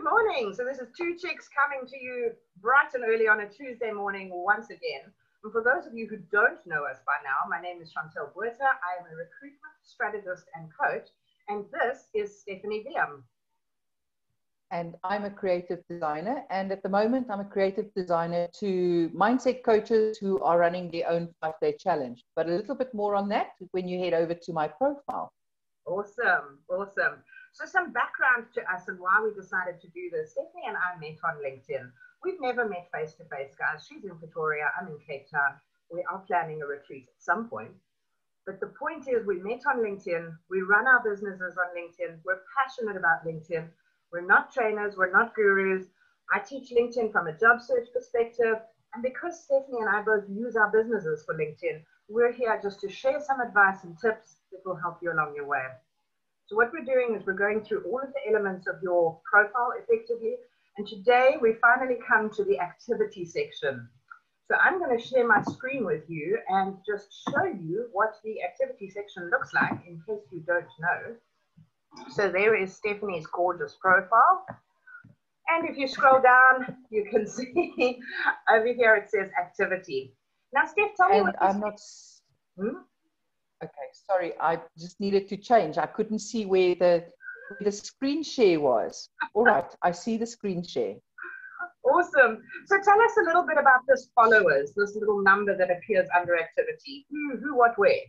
morning. So this is Two Chicks coming to you bright and early on a Tuesday morning once again. And for those of you who don't know us by now, my name is Chantel Buerta. I am a recruitment strategist and coach, and this is Stephanie Liam. And I'm a creative designer, and at the moment I'm a creative designer to mindset coaches who are running their own 5-day challenge. But a little bit more on that when you head over to my profile. Awesome, awesome. So some background to us and why we decided to do this. Stephanie and I met on LinkedIn. We've never met face-to-face, guys. She's in Pretoria, I'm in Cape Town. We are planning a retreat at some point. But the point is we met on LinkedIn. We run our businesses on LinkedIn. We're passionate about LinkedIn. We're not trainers, we're not gurus. I teach LinkedIn from a job search perspective. And because Stephanie and I both use our businesses for LinkedIn, we're here just to share some advice and tips that will help you along your way. So what we're doing is we're going through all of the elements of your profile effectively. And today we finally come to the activity section. So I'm going to share my screen with you and just show you what the activity section looks like in case you don't know. So there is Stephanie's gorgeous profile. And if you scroll down, you can see over here it says activity. Now, Steph, tell me what I'm not... Okay, sorry, I just needed to change. I couldn't see where the screen share was. All right, I see the screen share. Awesome. So tell us a little bit about this followers, this little number that appears under activity. Who, what, where?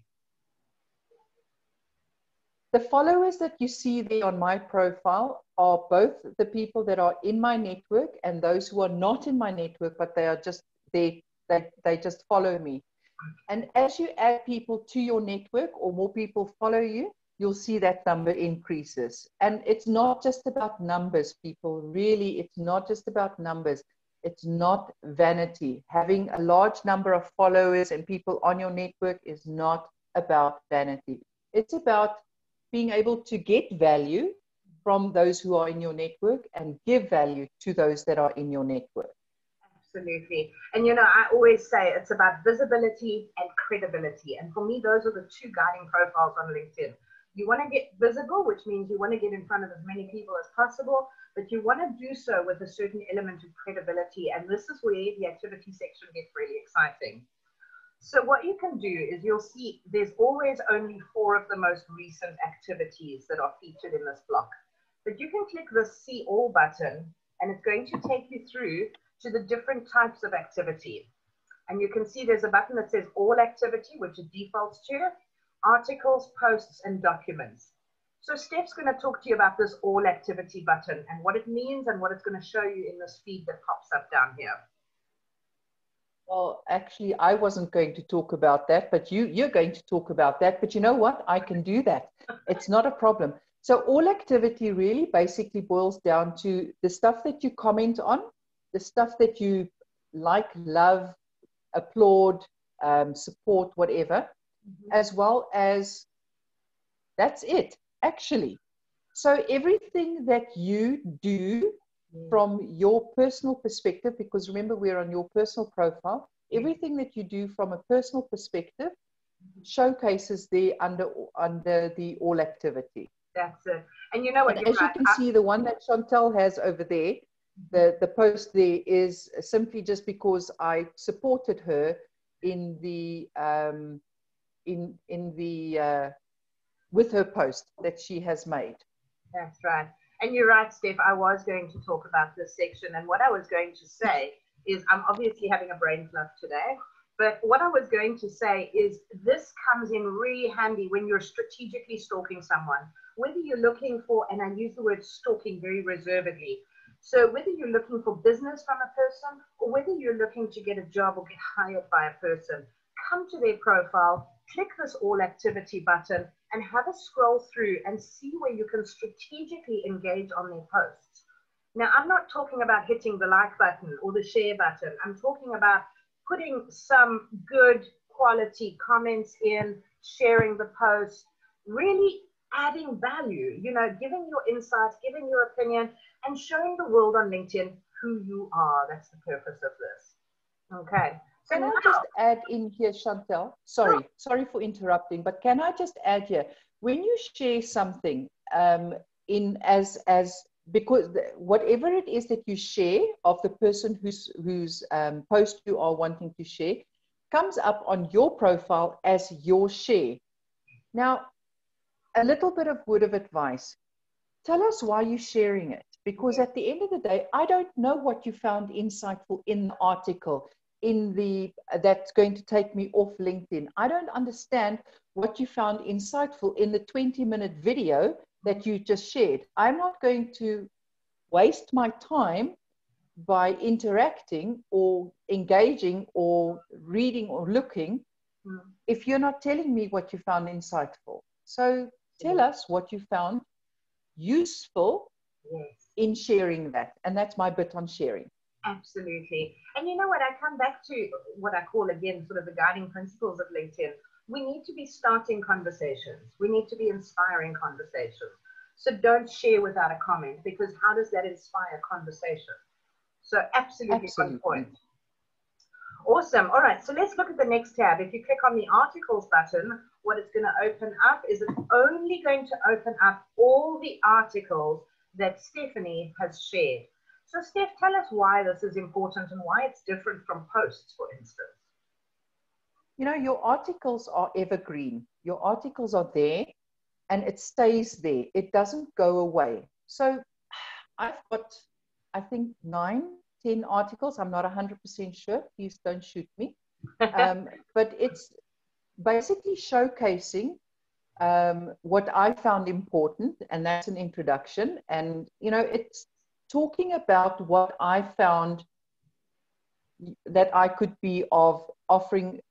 The followers that you see there on my profile are both the people that are in my network and those who are not in my network, but they are just they just follow me. And as you add people to your network or more people follow you, you'll see that number increases. And it's not just about numbers, people. Really, it's not just about numbers. It's not vanity. Having a large number of followers and people on your network is not about vanity. It's about being able to get value from those who are in your network and give value to those that are in your network. Absolutely. And you know, I always say it's about visibility and credibility. And for me, those are the two guiding profiles on LinkedIn. You want to get visible, which means you want to get in front of as many people as possible, but you want to do so with a certain element of credibility. And this is where the activity section gets really exciting. So what you can do is you'll see there's always only 4 of the most recent activities that are featured in this block. But you can click the See All button, and it's going to take you through to the different types of activity. And you can see there's a button that says All Activity, which it defaults to, articles, posts, and documents. So Steph's going to talk to you about this All Activity button and what it means and what it's going to show you in this feed that pops up down here. Well, actually, I wasn't going to talk about that, but you're going to talk about that. But you know what? I can do that. It's not a problem. So all activity really basically boils down to the stuff that you comment on, the stuff that you like, love, applaud, support, whatever, as well as that's it, actually. So everything that you do from your personal perspective, because remember we're on your personal profile, everything that you do from a personal perspective showcases there under the All Activity. That's it. And you know what? And as you can see, the one that Chantel has over there, the post there is simply just because I supported her in the with her post that she has made. That's right. And you're right, Steph, I was going to talk about this section. And what I was going to say is I'm obviously having a brain fluff today. But what I was going to say is this comes in really handy when you're strategically stalking someone. Whether you're looking for, and I use the word stalking very reservedly, so whether you're looking for business from a person or whether you're looking to get a job or get hired by a person, come to their profile, click this All Activity button and have a scroll through and see where you can strategically engage on their posts. Now, I'm not talking about hitting the like button or the share button. I'm talking about putting some good quality comments in, sharing the post, really adding value, you know, giving your insights, giving your opinion, and showing the world on LinkedIn who you are. That's the purpose of this. Okay. So can I just add in here, Chantel? Sorry for interrupting, but can I just add here, when you share something in as because whatever it is that you share of the person whose post you are wanting to share comes up on your profile as your share. Now, a little bit of word of advice. Tell us why you're sharing it, because at the end of the day, I don't know what you found insightful in the article, that's going to take me off LinkedIn. I don't understand what you found insightful in the 20-minute video that you just shared. I'm not going to waste my time by interacting or engaging or reading or looking if you're not telling me what you found insightful. So tell us what you found useful in sharing that. And that's my bit on sharing. Absolutely. And you know what? I come back to what I call, again, sort of the guiding principles of LinkedIn. We need to be starting conversations. We need to be inspiring conversations. So don't share without a comment, because how does that inspire conversation? So absolutely on point. Awesome. All right. So let's look at the next tab. If you click on the articles button, what it's going to open up is it's only going to open up all the articles that Stephanie has shared. So Steph, tell us why this is important and why it's different from posts, for instance. You know, your articles are evergreen. Your articles are there and it stays there. It doesn't go away. So I've got, I think, 9, 10 articles. I'm not 100% sure. Please don't shoot me. But it's basically showcasing what I found important, and that's an introduction. And, you know, it's talking about what I found that I could be of offering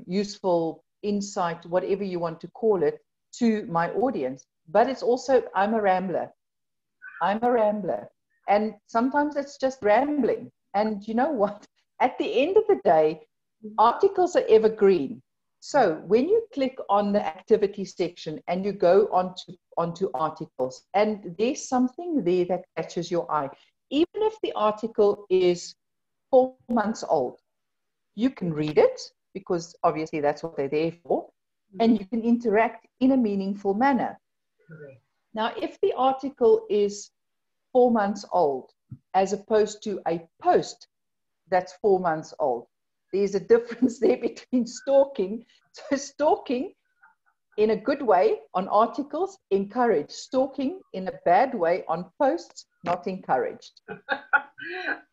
useful insight, whatever you want to call it, to my audience. But it's also, I'm a rambler. And sometimes it's just rambling. And you know what? At the end of the day, articles are evergreen. So when you click on the activity section and you go onto articles, and there's something there that catches your eye, even if the article is 4 months old, you can read it, because obviously that's what they're there for, and you can interact in a meaningful manner. Correct. Now, if the article is 4 months old, as opposed to a post that's 4 months old, there's a difference there between stalking. So stalking in a good way on articles, encouraged. Stalking in a bad way on posts, not encouraged.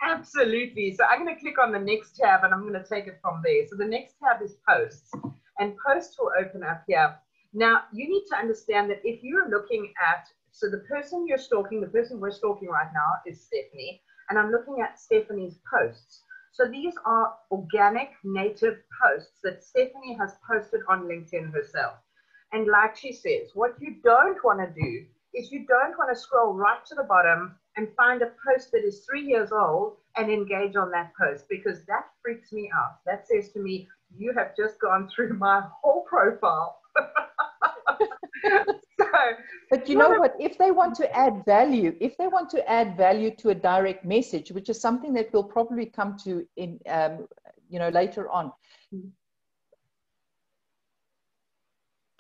Absolutely. So I'm going to click on the next tab and I'm going to take it from there. So the next tab is posts, and posts will open up here. Now, you need to understand that if you're looking at, so the person you're stalking, the person we're stalking right now is Stephanie, and I'm looking at Stephanie's posts. So these are organic native posts that Stephanie has posted on LinkedIn herself. And like she says, what you don't want to do is you don't want to scroll right to the bottom and find a post that is 3 years old and engage on that post, because that freaks me out. That says to me, you have just gone through my whole profile. But you know what, if they want to add value, to a direct message, which is something that we'll probably come to in, later on,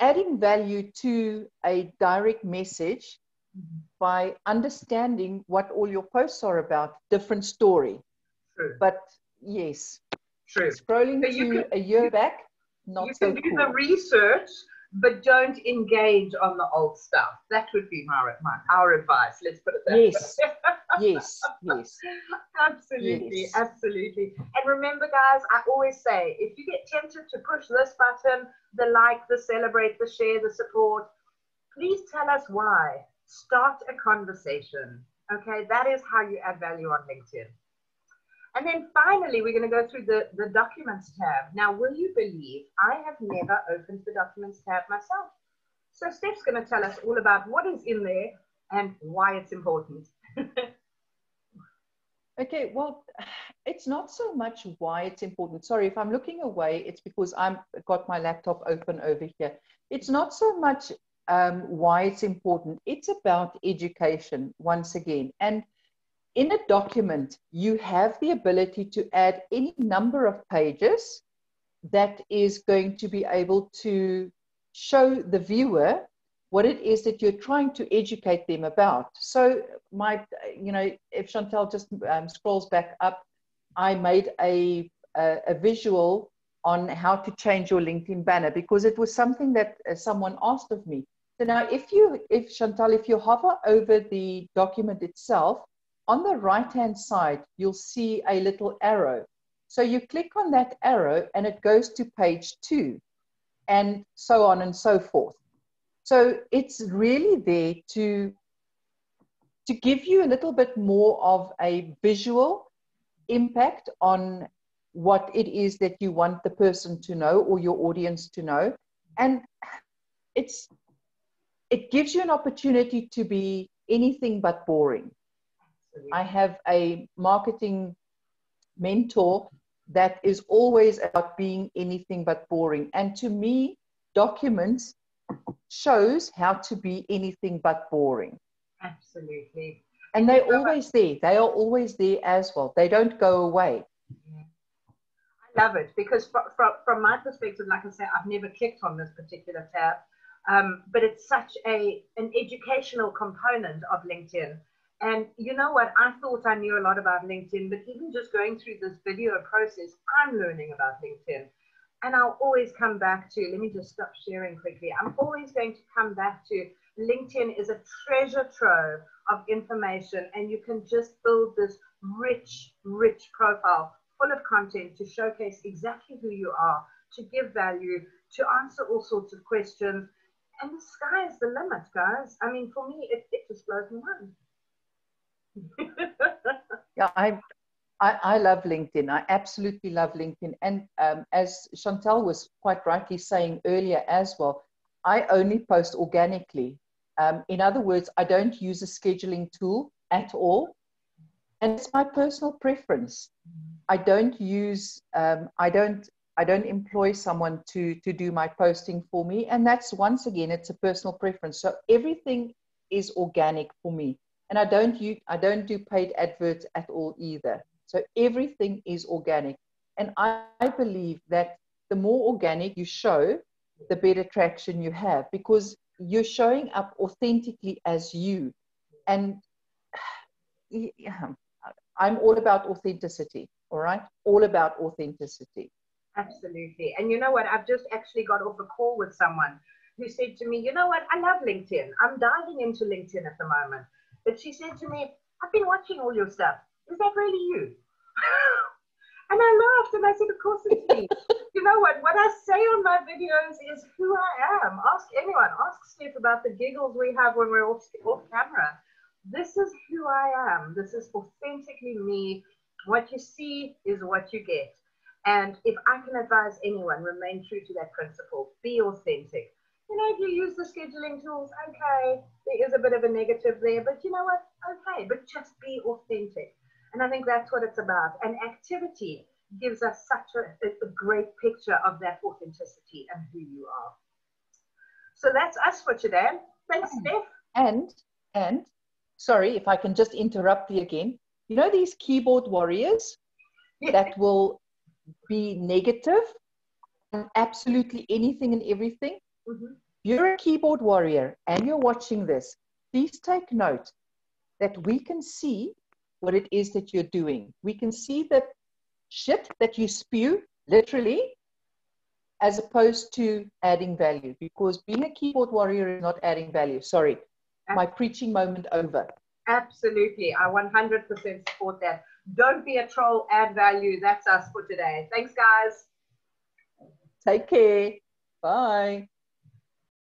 adding value to a direct message by understanding what all your posts are about, different story. True. But yes, true. Scrolling so a year back, not so cool. You can do the research, but don't engage on the old stuff. That would be our advice. Let's put it that way. Yes. Absolutely, yes. Absolutely. And remember, guys, I always say, if you get tempted to push this button, the like, the celebrate, the share, the support, please tell us why. Start a conversation. Okay, that is how you add value on LinkedIn. And then finally, we're going to go through the Documents tab. Now, will you believe I have never opened the Documents tab myself? So Steph's going to tell us all about what is in there and why it's important. Okay, well, it's not so much why it's important. Sorry, if I'm looking away, it's because I've got my laptop open over here. It's not so much why it's important. It's about education, once again. And in a document, you have the ability to add any number of pages that is going to be able to show the viewer what it is that you're trying to educate them about. So if Chantel just scrolls back up, I made a visual on how to change your LinkedIn banner, because it was something that someone asked of me. So now if Chantel, if you hover over the document itself, on the right-hand side, you'll see a little arrow. So you click on that arrow and it goes to page 2 and so on and so forth. So it's really there to give you a little bit more of a visual impact on what it is that you want the person to know or your audience to know. And it gives you an opportunity to be anything but boring. Absolutely. I have a marketing mentor that is always about being anything but boring. And to me, documents shows how to be anything but boring. Absolutely. And they're always there. They are always there as well. They don't go away. I love it, because from my perspective, like I say, I've never clicked on this particular tab, but it's such an educational component of LinkedIn. And you know what? I thought I knew a lot about LinkedIn, but even just going through this video process, I'm learning about LinkedIn. And I'll always come back to, let me just stop sharing quickly. I'm always going to come back to LinkedIn is a treasure trove of information, and you can just build this rich, rich profile full of content to showcase exactly who you are, to give value, to answer all sorts of questions. And the sky is the limit, guys. I mean, for me, it just blows my mind. Yeah, I love LinkedIn. I absolutely love LinkedIn. And as Chantel was quite rightly saying earlier as well, I only post organically. In other words, I don't use a scheduling tool at all. And it's my personal preference. I don't use, I don't employ someone to do my posting for me. And that's, once again, it's a personal preference. So everything is organic for me. And I don't do paid adverts at all either. So everything is organic. And I believe that the more organic you show, the better traction you have, because you're showing up authentically as you. And yeah, I'm all about authenticity, all right? All about authenticity. Absolutely. And you know what? I've just actually got off a call with someone who said to me, you know what? I love LinkedIn. I'm diving into LinkedIn at the moment. But she said to me, I've been watching all your stuff. Is that really you? And I laughed and I said, of course it's me. You know what? What I say on my videos is who I am. Ask anyone. Ask Steph about the giggles we have when we're off camera. This is who I am. This is authentically me. What you see is what you get. And if I can advise anyone, remain true to that principle. Be authentic. You know, if you use the scheduling tools, okay, there is a bit of a negative there, but you know what? Okay, but just be authentic. And I think that's what it's about. And activity gives us such a great picture of that authenticity and who you are. So that's us for today. Thanks, Steph. And sorry if I can just interrupt you again. You know these keyboard warriors that will be negative on absolutely anything and everything? Mm-hmm. You're a keyboard warrior and you're watching this. Please take note that we can see what it is that you're doing. We can see the shit that you spew, literally, as opposed to adding value, because being a keyboard warrior is not adding value. Sorry, my preaching moment over. Absolutely. I 100% support that. Don't be a troll, add value. That's us for today. Thanks, guys. Take care. Bye.